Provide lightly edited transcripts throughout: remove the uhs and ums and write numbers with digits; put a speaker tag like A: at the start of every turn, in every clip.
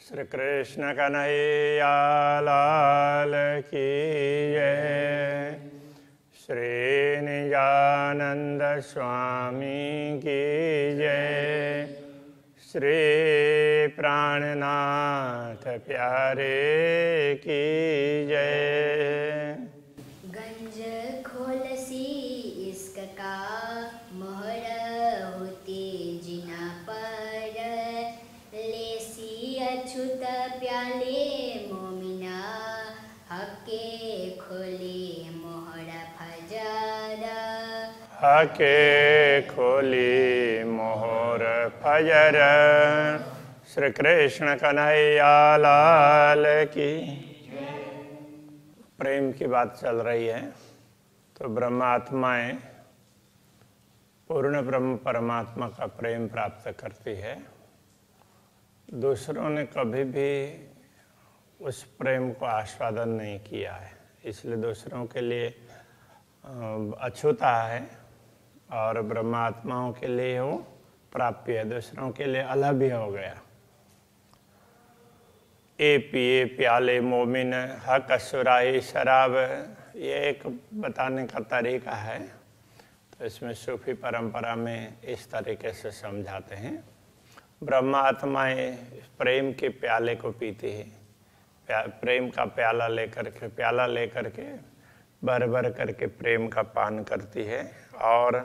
A: श्री कृष्ण कन्हैया लाल की जय। श्री निजानंद स्वामी की जय। श्री प्राणनाथ प्यारे की जय।
B: गंज खोलसी इश्क का मोहर होते जिना पर, लेसी अछूत प्याले मोमिना हके खोले मोहर फजर।
A: हके खोली मोहर फजर। श्री कृष्ण कन्हैया लाल की। प्रेम की बात चल रही है तो ब्रह्मात्माएं पूर्ण ब्रह्म परमात्मा का प्रेम प्राप्त करती है। दूसरों ने कभी भी उस प्रेम को आस्वादन नहीं किया है, इसलिए दूसरों के लिए अछूता है और ब्रह्मात्माओं के लिए वो प्राप्य है, दूसरों के लिए अलग भी हो गया। ए पिए प्याले मोमिन हक सुराही शराब, ये एक बताने का तरीका है। तो इसमें सूफी परंपरा में इस तरीके से समझाते हैं। ब्रह्मात्माएं प्रेम के प्याले को पीती है, प्रेम का प्याला लेकर के भर भर करके प्रेम का पान करती है। और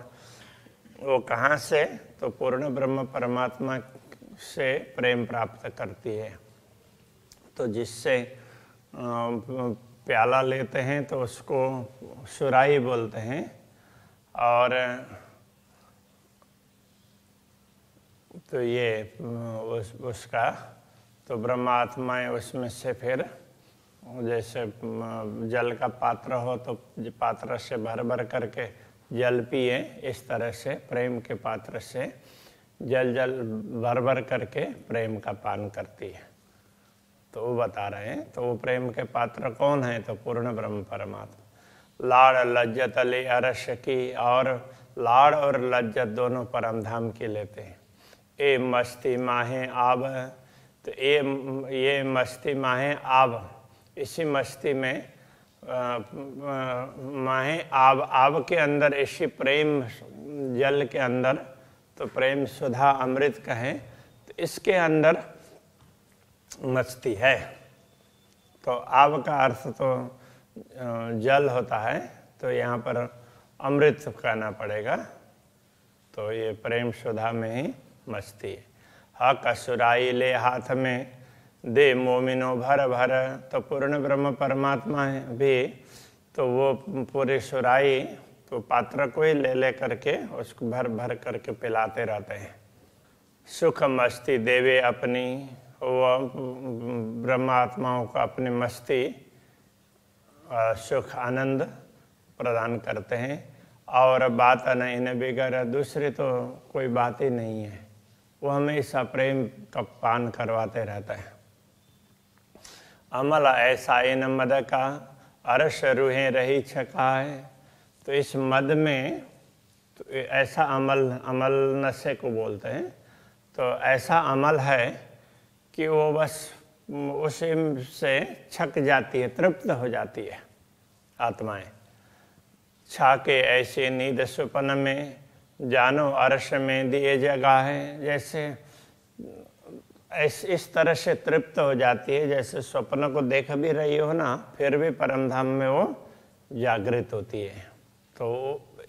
A: वो कहाँ से? तो पूर्ण ब्रह्म परमात्मा से प्रेम प्राप्त करती है। तो जिससे प्याला लेते हैं तो उसको सुराही बोलते हैं। और तो ये उसका तो ब्रह्मात्माएं उसमें से फिर जैसे जल का पात्र हो तो पात्र से भर भर करके जल पिए, इस तरह से प्रेम के पात्र से जल भर भर करके प्रेम का पान करती है। तो वो बता रहे हैं। तो वो प्रेम के पात्र कौन है? तो पूर्ण ब्रह्म परमात्मा। लाड़ लज्जत ले अरश की, और लाड़ और लज्जत दोनों परम धाम की लेते हैं। ए मस्ती माहे आब, तो ये मस्ती माहे आब, इसी मस्ती में माहे आब के अंदर, इसी प्रेम जल के अंदर, तो प्रेम सुधा अमृत कहें तो इसके अंदर मस्ती है। तो आब का अर्थ तो जल होता है, तो यहाँ पर अमृत कहना पड़ेगा। तो ये प्रेम सुधा में ही मस्ती है। हक सुराई ले हाथ में दे मोमिनो भर भर, तो पूर्ण ब्रह्म परमात्मा है भी, तो वो पूरी सुराई तो पात्र को ही ले करके उसको भर भर करके पिलाते रहते हैं। सुख मस्ती देवे अपनी, वो ब्रह्मात्माओं को अपनी मस्ती सुख आनंद प्रदान करते हैं। और बात नहीं न बिगड़, दूसरी तो कोई बात ही नहीं है, वो हमेशा प्रेम का पान करवाते रहता है। अमल ऐसा इन मद का अरश रूहें रही छकाए, तो इस मद में तो ऐसा अमल नशे को बोलते हैं। तो ऐसा अमल है कि वो बस उसी से छक जाती है, तृप्त हो जाती है आत्माएं। छाके ऐसे नींद सुपन में, जानो अर्श में दिए जगह है, जैसे इस तरह से तृप्त हो जाती है जैसे स्वप्न को देख भी रही हो ना, फिर भी परम धाम में वो जागृत होती है। तो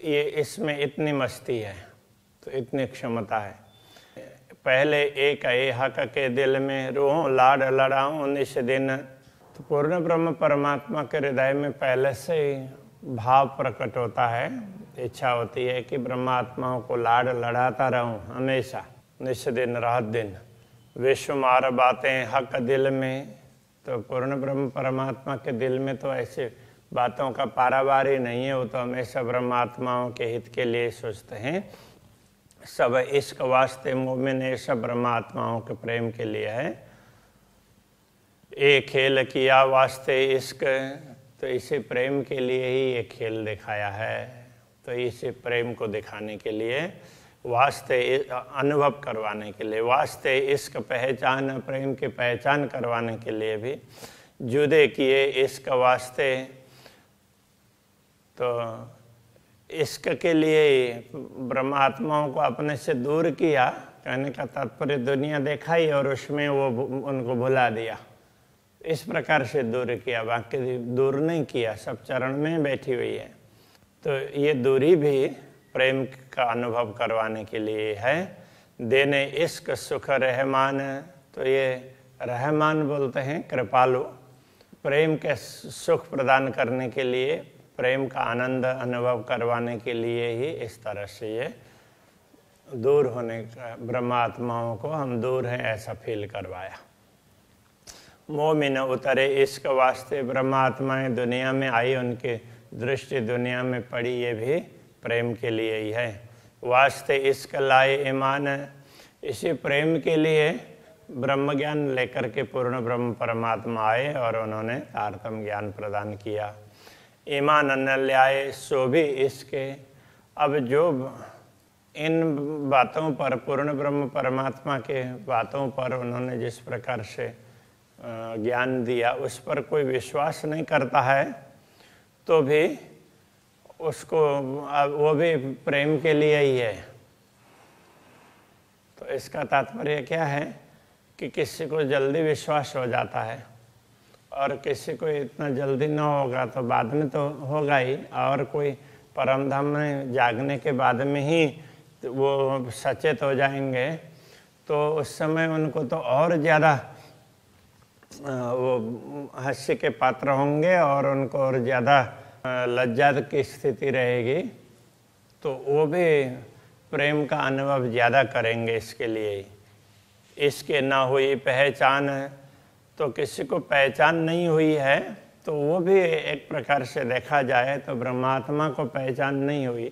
A: ये इसमें इतनी मस्ती है, तो इतनी क्षमता है। पहले एक हक के दिल में रूहों लाड लड़ाऊं निश दिन, तो पूर्ण ब्रह्म परमात्मा के हृदय में पहले से ही भाव प्रकट होता है, इच्छा होती है कि ब्रह्मात्माओं को लाड लड़ाता रहूं हमेशा, निश दिन रात दिन। विश्वमार बातें हक दिल में, तो पूर्ण ब्रह्म परमात्मा के दिल में तो ऐसे बातों का पारावार ही नहीं है, वो तो हमेशा ब्रह्मात्माओं के हित के लिए सोचते हैं। सब इश्क वास्ते मोमिन, ये सब ब्रह्मात्माओं के प्रेम के लिए है। एक खेल किया वास्ते इश्क, तो इसे प्रेम के लिए ही ये खेल दिखाया है। तो इसे प्रेम को दिखाने के लिए वास्ते अनुभव करवाने के लिए, वास्ते इश्क पहचान, प्रेम की पहचान करवाने के लिए भी जुदे किए इश्क वास्ते। तो इश्क के लिए ब्रह्मात्माओं को अपने से दूर किया, कहने का तात्पर्य दुनिया दिखाई और उसमें वो उनको भुला दिया, इस प्रकार से दूर किया, बाकी दूर नहीं किया, सब चरण में बैठी हुई है। तो ये दूरी भी प्रेम का अनुभव करवाने के लिए है। देने इश्क सुख रहमान, तो ये रहमान बोलते हैं कृपालु, प्रेम के सुख प्रदान करने के लिए, प्रेम का आनंद अनुभव करवाने के लिए ही इस तरह से ये दूर होने का, ब्रह्मात्माओं को हम दूर हैं ऐसा फील करवाया। मोह में न उतरे इश्क वास्ते, ब्रह्मात्माएं दुनिया में आई, उनकी दृष्टि दुनिया में पड़ी, ये भी प्रेम के लिए ही है। वास्ते इश्क लाए ईमान, इसी प्रेम के लिए ब्रह्म ज्ञान लेकर के पूर्ण ब्रह्म परमात्मा आए और उन्होंने तारतम ज्ञान प्रदान किया। ईमान न ल्याए सो भी इसके, अब जो इन बातों पर, पूर्ण ब्रह्म परमात्मा के बातों पर उन्होंने जिस प्रकार से ज्ञान दिया, उस पर कोई विश्वास नहीं करता है तो भी उसको, वो भी प्रेम के लिए ही है। तो इसका तात्पर्य क्या है कि किसी को जल्दी विश्वास हो जाता है और किसी को इतना जल्दी न होगा, तो बाद में तो होगा ही, और कोई परम धाम में जागने के बाद में ही वो सचेत हो जाएंगे, तो उस समय उनको तो और ज़्यादा वो हास्य के पात्र होंगे और उनको और ज़्यादा लज्जा की स्थिति रहेगी, तो वो भी प्रेम का अनुभव ज़्यादा करेंगे इसके लिए ही। इसके ना हुई पहचान, तो किसी को पहचान नहीं हुई है तो वो भी एक प्रकार से देखा जाए तो ब्रह्मात्मा को पहचान नहीं हुई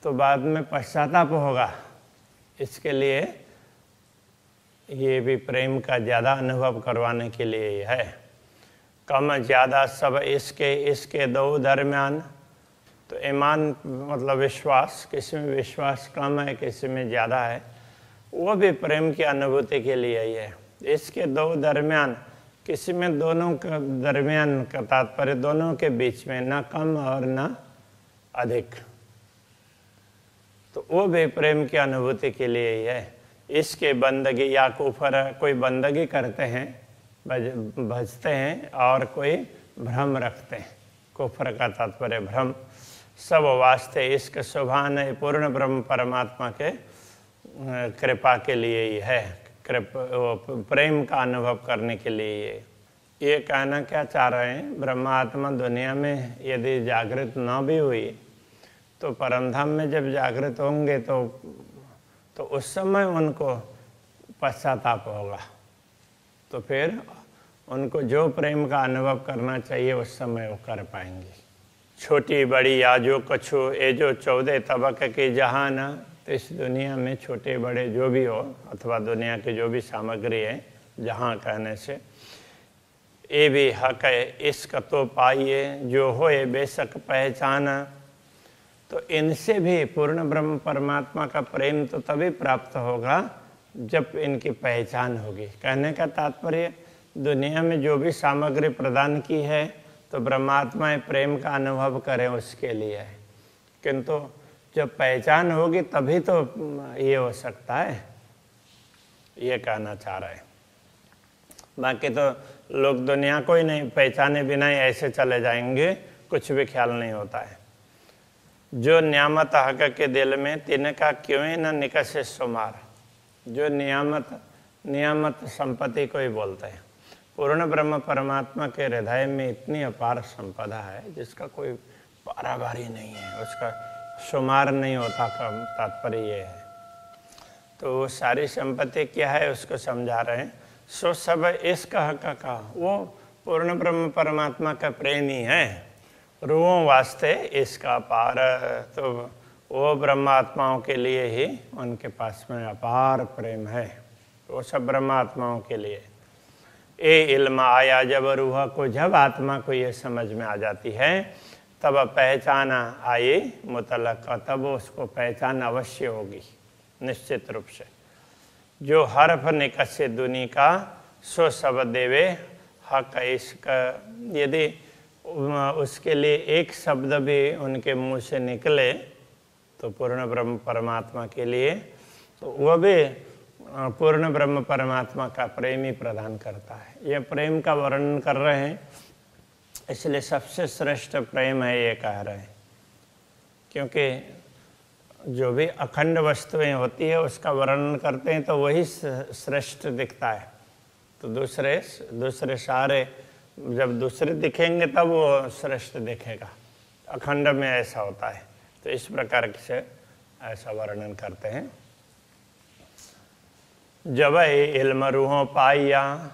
A: तो बाद में पश्चाताप होगा, इसके लिए ये भी प्रेम का ज़्यादा अनुभव करवाने के लिए है। कम ज़्यादा सब इसके दो दरमियान, तो ईमान मतलब विश्वास, किसी में विश्वास कम है किसी में ज़्यादा है, वो भी प्रेम की अनुभूति के लिए ही है। इसके दो दरमियान, किसी में दोनों का दरमियान का तात्पर्य दोनों के बीच में, ना कम और ना अधिक, तो वो भी प्रेम की अनुभूति के लिए ही है। इसके बंदगी या कुफर, कोई बंदगी करते हैं, भजते हैं, और कोई भ्रम रखते हैं, कुफर का तात्पर्य भ्रम। सब वास्ते इसके सुभान पूर्ण ब्रह्म परमात्मा के कृपा के लिए ही है, प्रेम का अनुभव करने के लिए। ये कहना क्या चाह रहे हैं, ब्रह्मात्मा दुनिया में यदि जागृत न भी हुई तो परमधाम में जब जागृत होंगे तो उस समय उनको पश्चाताप होगा, तो फिर उनको जो प्रेम का अनुभव करना चाहिए उस समय वो कर पाएंगे। छोटी बड़ी या जो कछु ये जो 14 तबक की जहान, तो इस दुनिया में छोटे बड़े जो भी हो अथवा दुनिया की जो भी सामग्री है, जहाँ कहने से ये भी हक है इश्क तो पाइए जो होए बेशक पहचान, तो इनसे भी पूर्ण ब्रह्म परमात्मा का प्रेम तो तभी प्राप्त होगा जब इनकी पहचान होगी। कहने का तात्पर्य दुनिया में जो भी सामग्री प्रदान की है तो ब्रह्मात्मा प्रेम का अनुभव करें उसके लिए है, किंतु जब पहचान होगी तभी तो ये हो सकता है, ये कहना चाह रहे हैं। बाकी तो लोग दुनिया को ही नहीं पहचाने बिना ही ऐसे चले जाएंगे, कुछ भी ख्याल नहीं होता है। जो नियामत हक के दिल में तिनका क्यों न निकसे शुमार, जो नियामत संपत्ति को ही बोलते हैं। पूर्ण ब्रह्म परमात्मा के हृदय में इतनी अपार संपदा है जिसका कोई पारावारी नहीं है, उसका शुमार नहीं होता का तात्पर्य ये है। तो वो सारी संपत्ति क्या है उसको समझा रहे हैं। सो सब इसका हक का, वो पूर्ण ब्रह्म परमात्मा का प्रेमी है, रूहों वास्ते इसका अपार, तो वो ब्रह्मात्माओं के लिए ही उनके पास में अपार प्रेम है, वो सब ब्रह्मात्माओं के लिए। ए इल्म आया जब रूह को, जब आत्मा को ये समझ में आ जाती है तब पहचान आई मुतलक, तब उसको पहचान अवश्य होगी। निश्चित रूप से। जो हर्फ निकस्य दुनी का सो सब देवे हक इसका, यदि उसके लिए एक शब्द भी उनके मुंह से निकले तो पूर्ण ब्रह्म परमात्मा के लिए, तो वह भी पूर्ण ब्रह्म परमात्मा का प्रेम ही प्रदान करता है। यह प्रेम का वर्णन कर रहे हैं, इसलिए सबसे श्रेष्ठ प्रेम है ये कह रहे हैं, क्योंकि जो भी अखंड वस्तुएं होती है उसका वर्णन करते हैं तो वही श्रेष्ठ दिखता है। तो दूसरे सारे जब दूसरे दिखेंगे तब वो श्रेष्ठ दिखेगा। अखंड में ऐसा होता है, तो इस प्रकार से ऐसा वर्णन करते हैं। जब इल्म रूहों पाइया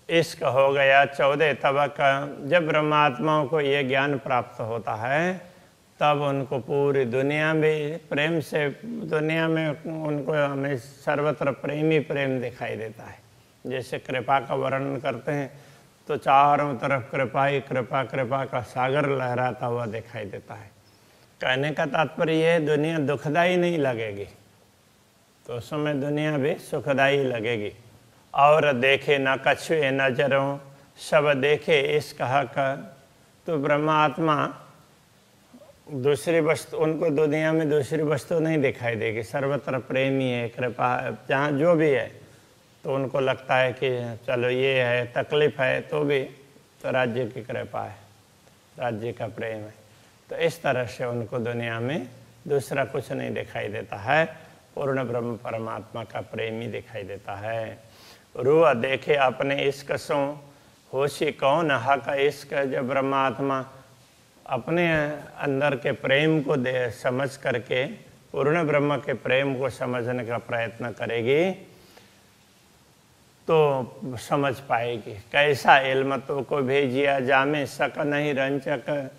A: इश्क हो गया 14 तबक, जब ब्रह्मात्माओं को ये ज्ञान प्राप्त होता है तब उनको पूरी दुनिया में प्रेम से, दुनिया में उनको हमें सर्वत्र प्रेम ही प्रेम दिखाई देता है। जैसे कृपा का वर्णन करते हैं तो चारों तरफ कृपा ही कृपा, कृपा का सागर लहराता हुआ दिखाई देता है। कहने का तात्पर्य यह है दुनिया दुखदाई नहीं लगेगी, तो उस समय दुनिया भी सुखदाई लगेगी। और देखे न कछुए नजरों सब देखे इश्क हक, तो ब्रह्मात्मा दूसरी वस्तु, उनको दुनिया में दूसरी वस्तु नहीं दिखाई देगी, सर्वत्र प्रेम ही है, कृपा जहाँ जो भी है तो उनको लगता है कि चलो ये है, तकलीफ है तो भी तो राज्य की कृपा है, राज्य का प्रेम है। तो इस तरह से उनको दुनिया में दूसरा कुछ नहीं दिखाई देता है, पूर्ण ब्रह्म परमात्मा का प्रेम ही दिखाई देता है। रूह देखे अपने इश्क सो होशी कौन हक इश्क, जब ब्रह्मात्मा अपने अंदर के प्रेम को समझ करके पूर्ण ब्रह्म के प्रेम को समझने का प्रयत्न करेगी तो समझ पाएगी। कैसा इल्म तो को भेजिया जामे सक नहीं रंचक,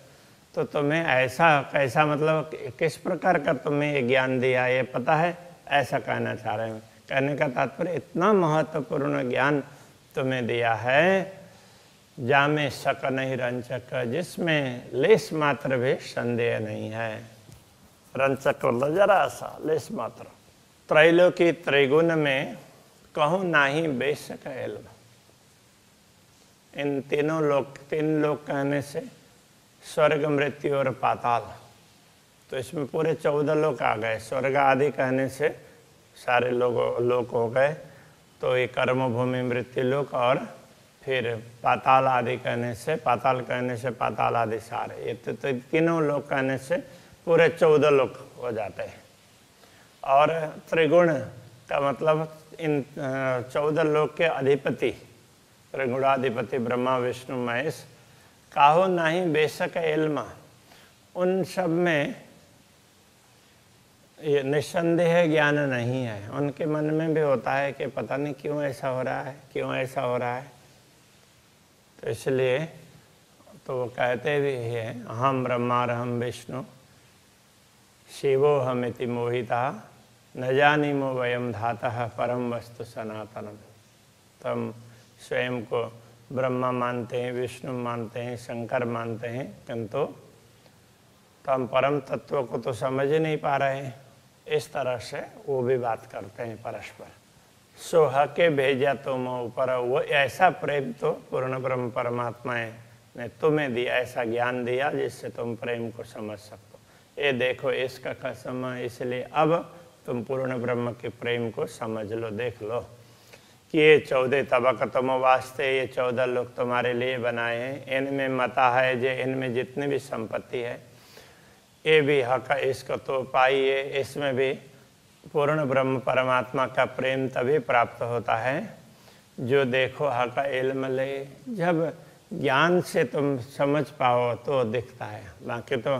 A: तो तुम्हें ऐसा कैसा मतलब किस प्रकार का तुम्हें ये ज्ञान दिया, ये पता है, ऐसा कहना चाह रहे हैं। कहने का तात्पर्य इतना महत्वपूर्ण ज्ञान तुम्हें दिया है, जामे सक नहीं रंचक, जिसमें लेस मात्र भी संदेह नहीं है। रंचक मतलब जरा सा, लेस मात्र। त्रैलोकी त्रिगुण में कहूँ नाही बेशक इल्म, इन तीन लोक कहने से स्वर्ग, मृत्यु और पाताल, तो इसमें पूरे 14 लोक आ गए। स्वर्ग आदि कहने से सारे लोक हो गए, तो ये कर्म भूमि मृत्यु लोक, और फिर पाताल आदि कहने से पाताल आदि सारे, ये तो तीनों लोक कहने से पूरे 14 लोक हो जाते हैं। और त्रिगुण का मतलब इन 14 लोक के अधिपति, त्रिगुणाधिपति ब्रह्मा विष्णु महेश, काहो नहीं बेशक इल्म, उन सब में ये निस्संदेह ज्ञान नहीं है। उनके मन में भी होता है कि पता नहीं क्यों ऐसा हो रहा है, क्यों ऐसा हो रहा है। तो इसलिए तो वो कहते भी हैं अहम ब्रह्मारहम विष्णु शिवो हमिति मोहिता न जानीमो वयम धातः परम वस्तु सनातनम। तो हम स्वयं को ब्रह्मा मानते हैं, विष्णु मानते हैं, शंकर मानते हैं, किंतु तो हम परम तत्व को तो समझ ही नहीं पा रहे हैं। इस तरह से वो भी बात करते हैं परस्पर। सोह के भेजा तुम ऊपर, वो ऐसा प्रेम तो पूर्ण ब्रह्म परमात्मा ने तुम्हें दिया, ऐसा ज्ञान दिया जिससे तुम प्रेम को समझ सकते। ये देखो इसका कसम, इसलिए अब तुम पूर्ण ब्रह्म के प्रेम को समझ लो, देख लो कि ये 14 तबक तुम वास्ते, ये 14 लोग तुम्हारे लिए बनाए हैं। इनमें मता है जे, इनमें जितनी भी संपत्ति है ये भी हक इसको तो पाइए। इसमें भी पूर्ण ब्रह्म परमात्मा का प्रेम तभी प्राप्त होता है जो देखो हक इल्म ले, जब ज्ञान से तुम समझ पाओ तो दिखता है। बाकी तो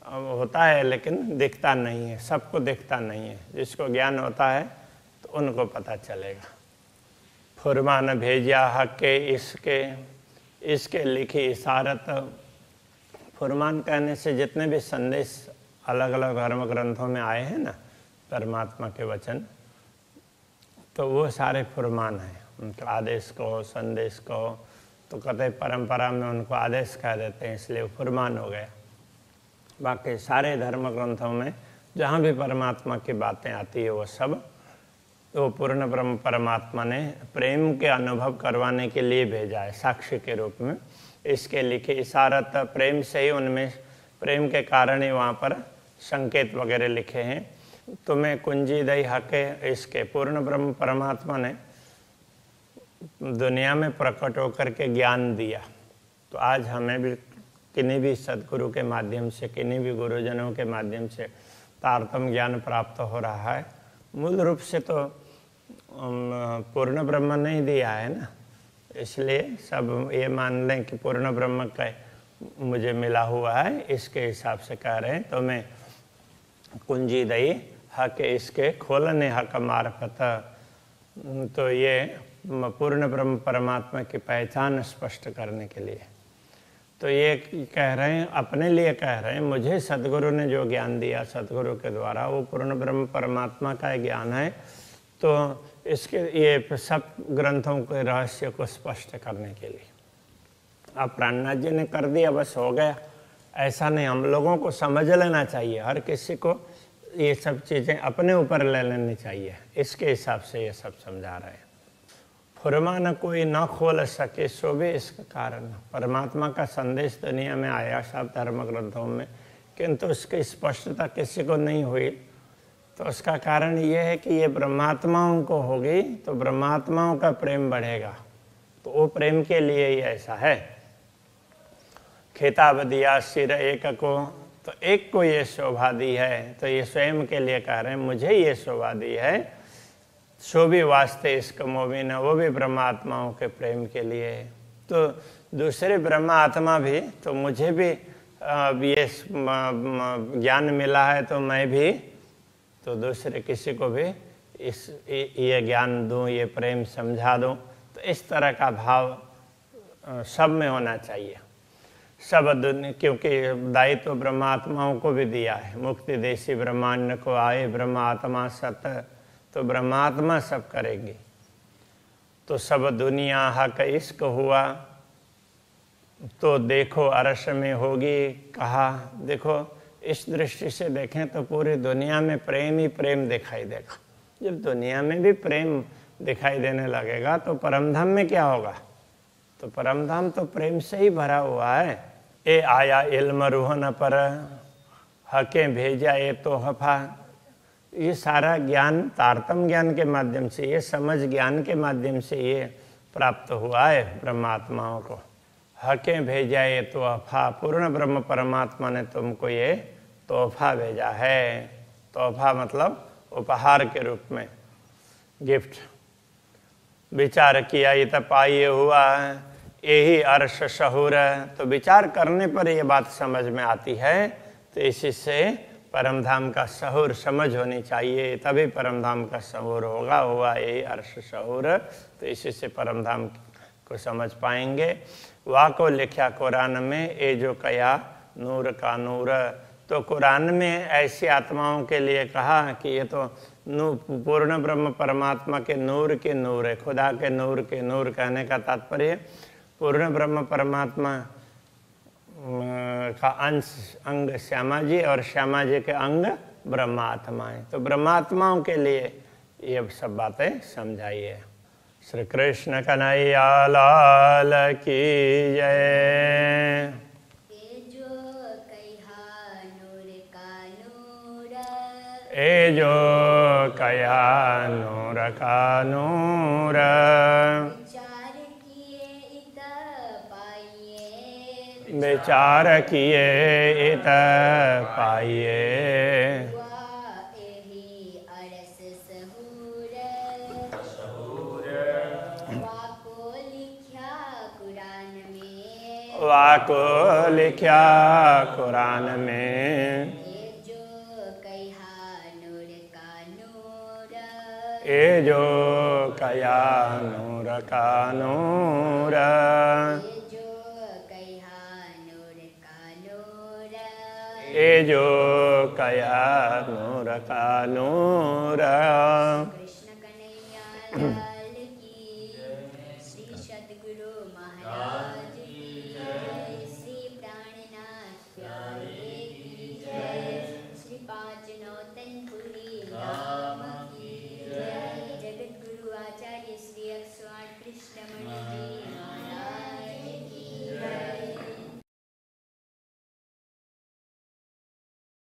A: होता है लेकिन दिखता नहीं है, सबको दिखता नहीं है। जिसको ज्ञान होता है तो उनको पता चलेगा। फुरमान भेजा हक के इसके लिखी इशारत। फुरमान कहने से जितने भी संदेश अलग अलग धर्म ग्रंथों में आए हैं ना, परमात्मा के वचन, तो वो सारे फुरमान हैं। उनके आदेश को, संदेश को, तो कहते परंपरा में उनको आदेश कह देते हैं, इसलिए फुरमान हो गया। बाकी सारे धर्म ग्रंथों में जहाँ भी परमात्मा की बातें आती है वो सब वो पूर्ण ब्रह्म परमात्मा ने प्रेम के अनुभव करवाने के लिए भेजा है, साक्ष्य के रूप में। इसके लिखे इशारत प्रेम से ही, उनमें प्रेम के कारण ही वहाँ पर संकेत वगैरह लिखे हैं। तुम्हें कुंजी दई हके, इसके पूर्ण ब्रह्म परमात्मा ने दुनिया में प्रकट होकर के ज्ञान दिया। तो आज हमें भी किन्हीं भी सदगुरु के माध्यम से, किन्हीं भी गुरुजनों के माध्यम से तारतम्य ज्ञान प्राप्त हो रहा है। मूल रूप से तो पूर्ण ब्रह्म नहीं दिया है ना, इसलिए सब ये मान लें कि पूर्ण ब्रह्म का मुझे मिला हुआ है, इसके हिसाब से कह रहे हैं। तो मैं कुंजी दई हक, इसके खोलने हक मार्फत, तो ये पूर्ण ब्रह्म परमात्मा की पहचान स्पष्ट करने के लिए। तो ये कह रहे हैं, अपने लिए कह रहे हैं, मुझे सदगुरु ने जो ज्ञान दिया सदगुरु के द्वारा वो पूर्ण ब्रह्म परमात्मा का ज्ञान है। तो इसके ये सब ग्रंथों के रहस्य को स्पष्ट करने के लिए। अब प्राणनाथ जी ने कर दिया, बस हो गया, ऐसा नहीं। हम लोगों को समझ लेना चाहिए, हर किसी को ये सब चीज़ें अपने ऊपर ले लेनी चाहिए। इसके हिसाब से ये सब समझा रहे हैं। फुरमा न कोई न खोल सके सो भी इसका कारण। परमात्मा का संदेश दुनिया में आया सब धर्म ग्रंथों में, किंतु उसकी स्पष्टता किसी को नहीं हुई। तो उसका कारण ये है कि ये ब्रह्मात्माओं को होगी तो ब्रह्मात्माओं का प्रेम बढ़ेगा। तो वो प्रेम के लिए ही ऐसा है। खिताब दिया सिर एक को, तो एक को ये शोभा दी है, तो ये स्वयं के लिए कह रहे हैं, मुझे ये शोभा दी है। सो भी वास्ते इसका मोमिन, वो भी ब्रह्मात्माओं के प्रेम के लिए। तो दूसरे ब्रह्मात्मा भी, तो मुझे भी ये ज्ञान मिला है, तो मैं भी तो दूसरे किसी को भी ये ज्ञान दूं, ये प्रेम समझा दूं। तो इस तरह का भाव सब में होना चाहिए। सब दुनिया, क्योंकि दायित्व तो ब्रह्मात्माओं को भी दिया है। मुक्ति देशी ब्रह्मांड को आए ब्रह्मात्मा सत, तो ब्रह्मात्मा सब करेगी। तो सब दुनिया हक इश्क हुआ, तो देखो अरश में होगी कहा। देखो इस दृष्टि से देखें तो पूरी दुनिया में प्रेम ही प्रेम दिखाई देगा। जब दुनिया में भी प्रेम दिखाई देने लगेगा तो परमधाम में क्या होगा? तो परमधाम तो प्रेम से ही भरा हुआ है। ए आया इल्म रूहन पर, हके भेजा ये तो हफा। ये सारा ज्ञान तारतम्य ज्ञान के माध्यम से, ये समझ ज्ञान के माध्यम से ये प्राप्त हुआ है ब्रह्मात्माओं को। हके भेजा ये तोहफा, पूर्ण ब्रह्म परमात्मा ने तुमको ये तोहफा भेजा है। तोहफा मतलब उपहार के रूप में, गिफ्ट। विचार किया ये तपाइए हुआ, यही अर्श शहूर। तो विचार करने पर ये बात समझ में आती है। तो इसी से परमधाम का शहूर समझ होनी चाहिए, तभी परमधाम का शहूर होगा। हुआ यही अर्श शहूर, तो इसी से परमधाम को समझ पाएंगे। वाह को लिखा कुरान में, ये जो कया नूर का नूर। तो कुरान में ऐसी आत्माओं के लिए कहा कि ये तो पूर्ण ब्रह्म परमात्मा के नूर है। खुदा के नूर कहने का तात्पर्य पूर्ण ब्रह्म परमात्मा का अंग श्यामा जी, और श्यामा जी के अंग ब्रह्मात्माएं। तो ब्रह्मात्माओं के लिए ये सब बातें समझाइए। श्री कृष्ण कन्हैया लाल की जय।
B: ए जो कहा नूर का नूर,
A: ए जो कहा नूर का नूर। विचार किए इत पाइए। वाको लिखा कुरान में,
B: जो कहा नूर का नूर।
A: ए जो कया नूर का नूर। ए जो कया नूर का नूर।
B: कृष्ण कन्हैया लाल की, श्री सद्गुरु महाराज की जय, श्री प्राणनाथ प्यारे की जय, श्री 5 9 कृष्णमणि